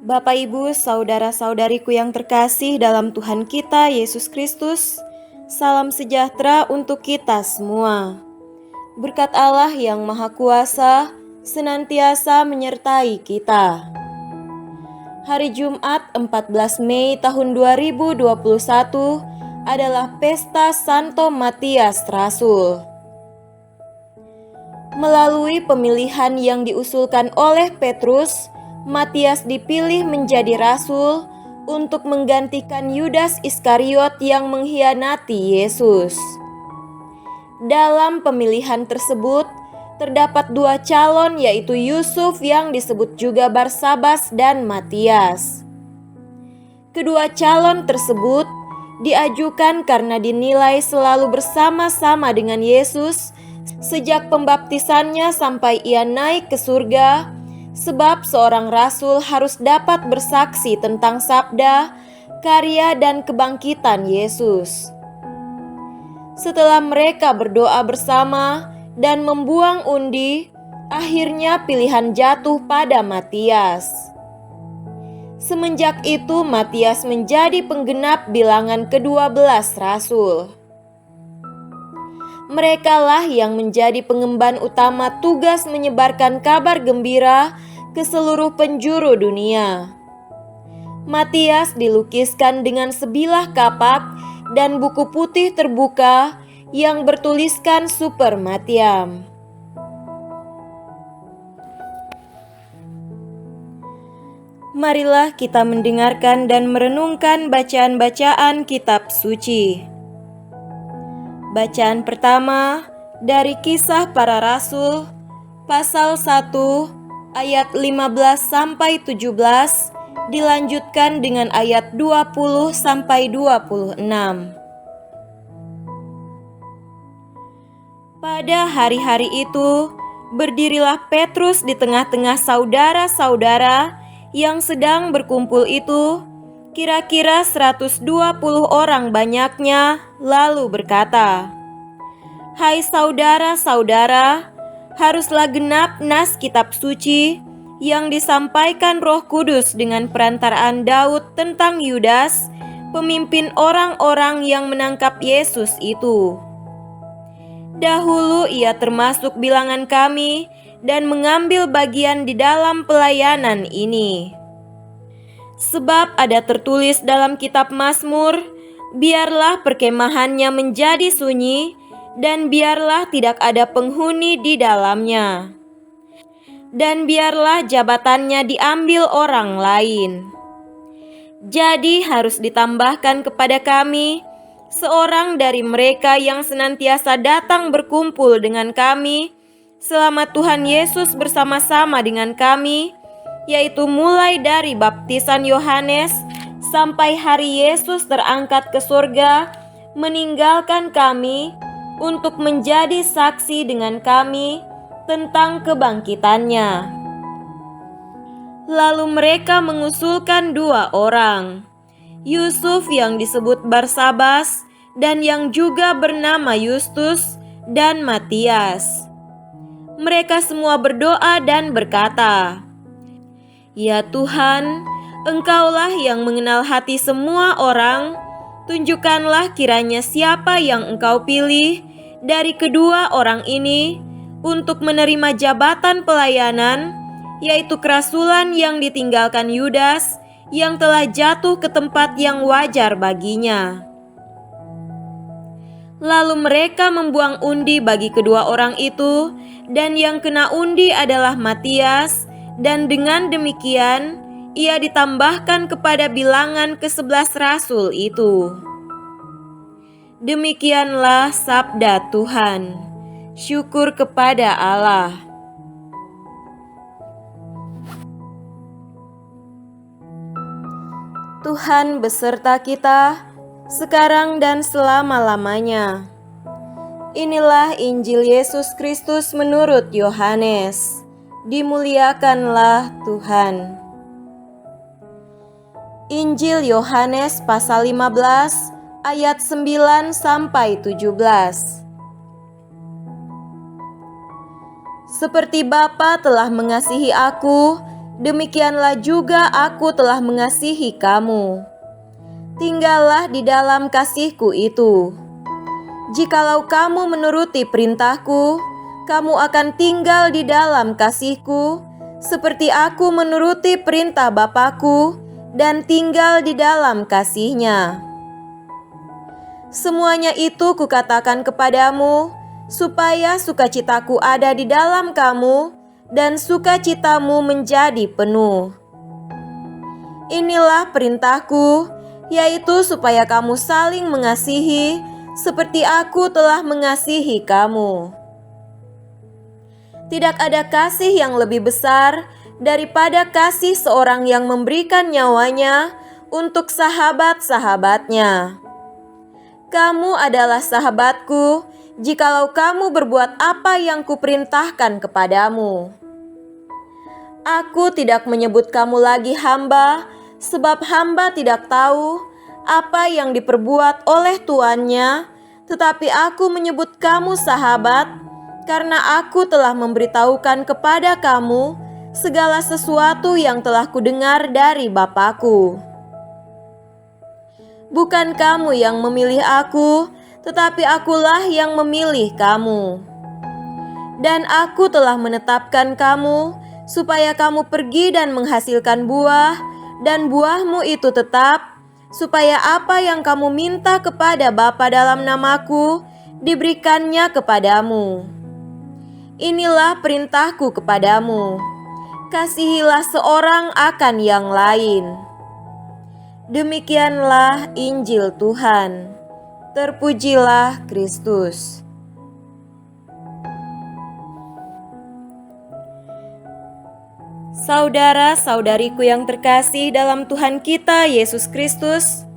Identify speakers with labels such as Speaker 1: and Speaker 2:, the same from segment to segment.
Speaker 1: Bapak, Ibu, saudara-saudariku yang terkasih dalam Tuhan kita Yesus Kristus, salam sejahtera untuk kita semua. Berkat Allah yang Maha Kuasa senantiasa menyertai kita. Hari Jumat 14 Mei tahun 2021 adalah Pesta Santo Matias Rasul. Melalui pemilihan yang diusulkan oleh Petrus, Matias dipilih menjadi rasul untuk menggantikan Yudas Iskariot yang mengkhianati Yesus. Dalam pemilihan tersebut, terdapat dua calon, yaitu Yusuf yang disebut juga Barsabas dan Matias. Kedua calon tersebut diajukan karena dinilai selalu bersama-sama dengan Yesus sejak pembaptisannya sampai ia naik ke surga, sebab seorang rasul harus dapat bersaksi tentang sabda, karya, dan kebangkitan Yesus. Setelah mereka berdoa bersama dan membuang undi, akhirnya pilihan jatuh pada Matias. Semenjak itu Matias menjadi penggenap bilangan ke-12 rasul. Merekalah yang menjadi pengemban utama tugas menyebarkan kabar gembira ke seluruh penjuru dunia. Matias dilukiskan dengan sebilah kapak dan buku putih terbuka yang bertuliskan Super Matiam. Marilah kita mendengarkan dan merenungkan bacaan-bacaan kitab suci. Bacaan pertama dari Kisah Para Rasul, pasal 1 ayat 15 sampai 17, dilanjutkan dengan ayat 20 sampai 26. Pada hari-hari itu, berdirilah Petrus di tengah-tengah saudara-saudara yang sedang berkumpul itu, kira-kira 120 orang banyaknya, lalu berkata, "Hai saudara-saudara, haruslah genap nas kitab suci yang disampaikan Roh Kudus dengan perantaraan Daud tentang Yudas, pemimpin orang-orang yang menangkap Yesus itu. Dahulu ia termasuk bilangan kami dan mengambil bagian di dalam pelayanan ini. Sebab ada tertulis dalam kitab Mazmur, biarlah perkemahannya menjadi sunyi, dan biarlah tidak ada penghuni di dalamnya. Dan biarlah jabatannya diambil orang lain. Jadi harus ditambahkan kepada kami seorang dari mereka yang senantiasa datang berkumpul dengan kami selama Tuhan Yesus bersama-sama dengan kami, yaitu mulai dari baptisan Yohanes sampai hari Yesus terangkat ke surga, meninggalkan kami untuk menjadi saksi dengan kami tentang kebangkitannya." Lalu mereka mengusulkan dua orang, Yusuf yang disebut Barsabas dan yang juga bernama Yustus, dan Matias. Mereka semua berdoa dan berkata, "Ya Tuhan, Engkaulah yang mengenal hati semua orang, tunjukkanlah kiranya siapa yang Engkau pilih dari kedua orang ini untuk menerima jabatan pelayanan, yaitu kerasulan yang ditinggalkan Yudas, yang telah jatuh ke tempat yang wajar baginya." Lalu mereka membuang undi bagi kedua orang itu, dan yang kena undi adalah Matias, dan dengan demikian ia ditambahkan kepada bilangan ke-11 rasul itu. Demikianlah sabda Tuhan. Syukur kepada Allah. Tuhan beserta kita sekarang dan selama-lamanya. Inilah Injil Yesus Kristus menurut Yohanes. Dimuliakanlah Tuhan. Injil Yohanes pasal 15 ayat 9 sampai 17. Seperti Bapa telah mengasihi aku, demikianlah juga aku telah mengasihi kamu. Tinggallah di dalam kasih-Ku itu. Jikalau kamu menuruti perintah-Ku, kamu akan tinggal di dalam kasih-Ku, seperti aku menuruti perintah Bapa-Ku dan tinggal di dalam kasih-Nya. Semuanya itu Kukatakan kepadamu, supaya sukacita-Ku ada di dalam kamu dan sukacitamu menjadi penuh. Inilah perintah-Ku, yaitu supaya kamu saling mengasihi seperti Aku telah mengasihi kamu. Tidak ada kasih yang lebih besar daripada kasih seorang yang memberikan nyawanya untuk sahabat-sahabatnya. Kamu adalah sahabatku jikalau kamu berbuat apa yang Kuperintahkan kepadamu. Aku tidak menyebut kamu lagi hamba, sebab hamba tidak tahu apa yang diperbuat oleh tuannya, tetapi aku menyebut kamu sahabat, karena aku telah memberitahukan kepada kamu segala sesuatu yang telah kudengar dari Bapa-Ku. Bukan kamu yang memilih aku, tetapi akulah yang memilih kamu. Dan aku telah menetapkan kamu, supaya kamu pergi dan menghasilkan buah, dan buahmu itu tetap, supaya apa yang kamu minta kepada Bapa dalam namaku, diberikannya kepadamu. Inilah perintah-Ku kepadamu, kasihilah seorang akan yang lain. Demikianlah Injil Tuhan. Terpujilah Kristus. Saudara-saudariku yang terkasih dalam Tuhan kita Yesus Kristus,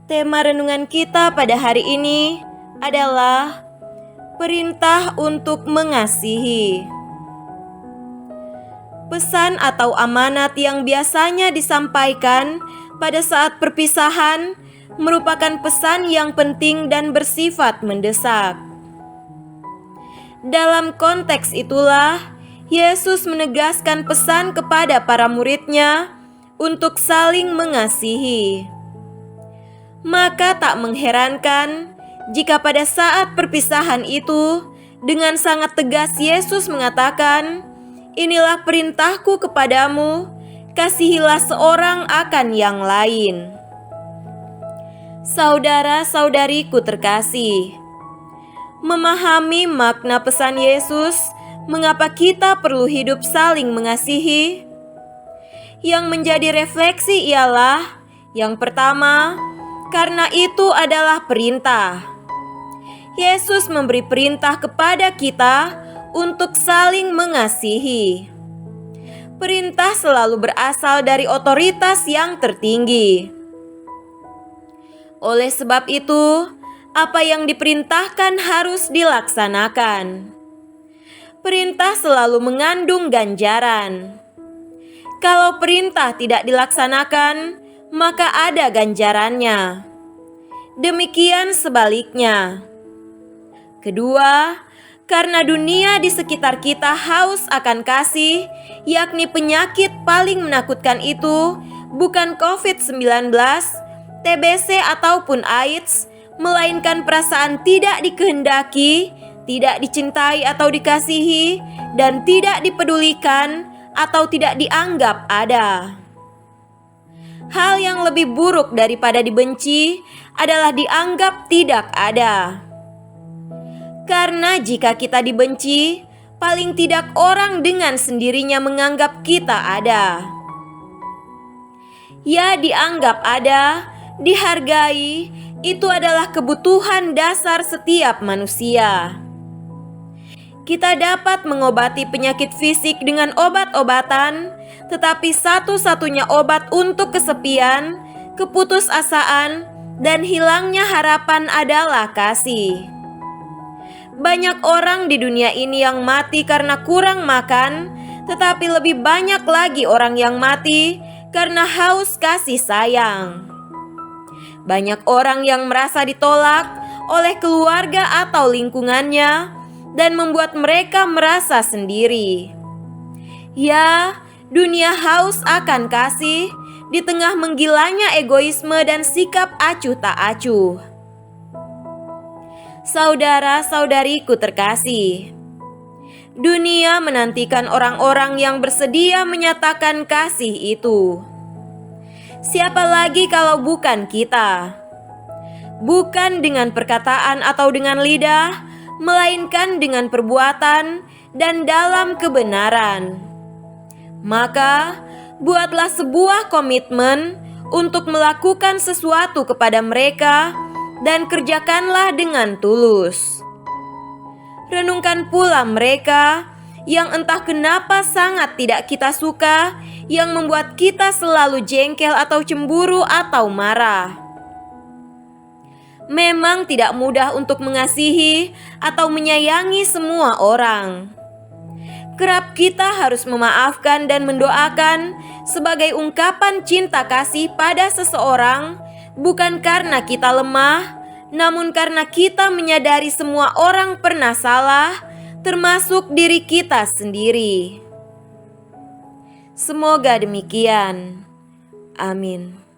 Speaker 1: tema renungan kita pada hari ini adalah perintah untuk mengasihi. Pesan atau amanat yang biasanya disampaikan pada saat perpisahan merupakan pesan yang penting dan bersifat mendesak. Dalam konteks itulah, Yesus menegaskan pesan kepada para murid-Nya untuk saling mengasihi. Maka tak mengherankan jika pada saat perpisahan itu, dengan sangat tegas Yesus mengatakan, "Inilah perintah-Ku kepadamu, kasihilah seorang akan yang lain." Saudara-saudariku terkasih, memahami makna pesan Yesus, mengapa kita perlu hidup saling mengasihi? Yang menjadi refleksi ialah, yang pertama, karena itu adalah perintah. Yesus memberi perintah kepada kita untuk saling mengasihi. Perintah selalu berasal dari otoritas yang tertinggi. Oleh sebab itu, apa yang diperintahkan harus dilaksanakan. Perintah selalu mengandung ganjaran. Kalau perintah tidak dilaksanakan, maka ada ganjarannya. Demikian sebaliknya. Kedua, karena dunia di sekitar kita haus akan kasih, yakni penyakit paling menakutkan itu bukan COVID-19, TBC ataupun AIDS, melainkan perasaan tidak dikehendaki, tidak dicintai atau dikasihi, dan tidak dipedulikan atau tidak dianggap ada. Hal yang lebih buruk daripada dibenci adalah dianggap tidak ada. Karena jika kita dibenci, paling tidak orang dengan sendirinya menganggap kita ada. Ya, dianggap ada, dihargai, itu adalah kebutuhan dasar setiap manusia. Kita dapat mengobati penyakit fisik dengan obat-obatan, tetapi satu-satunya obat untuk kesepian, keputusasaan, dan hilangnya harapan adalah kasih. Banyak orang di dunia ini yang mati karena kurang makan, tetapi lebih banyak lagi orang yang mati karena haus kasih sayang. Banyak orang yang merasa ditolak oleh keluarga atau lingkungannya dan membuat mereka merasa sendiri. Ya, Dunia haus akan kasih di tengah menggilanya egoisme dan sikap acuh tak acuh. Saudara-saudariku terkasih, dunia menantikan orang-orang yang bersedia menyatakan kasih itu. Siapa lagi kalau bukan kita? Bukan dengan perkataan atau dengan lidah, melainkan dengan perbuatan dan dalam kebenaran. Maka, buatlah sebuah komitmen untuk melakukan sesuatu kepada mereka dan kerjakanlah dengan tulus. Renungkan pula mereka yang entah kenapa sangat tidak kita suka, yang membuat kita selalu jengkel atau cemburu atau marah. Memang tidak mudah untuk mengasihi atau menyayangi semua orang. Kerap kita harus memaafkan dan mendoakan sebagai ungkapan cinta kasih pada seseorang, bukan karena kita lemah, namun karena kita menyadari semua orang pernah salah, termasuk diri kita sendiri. Semoga demikian. Amin.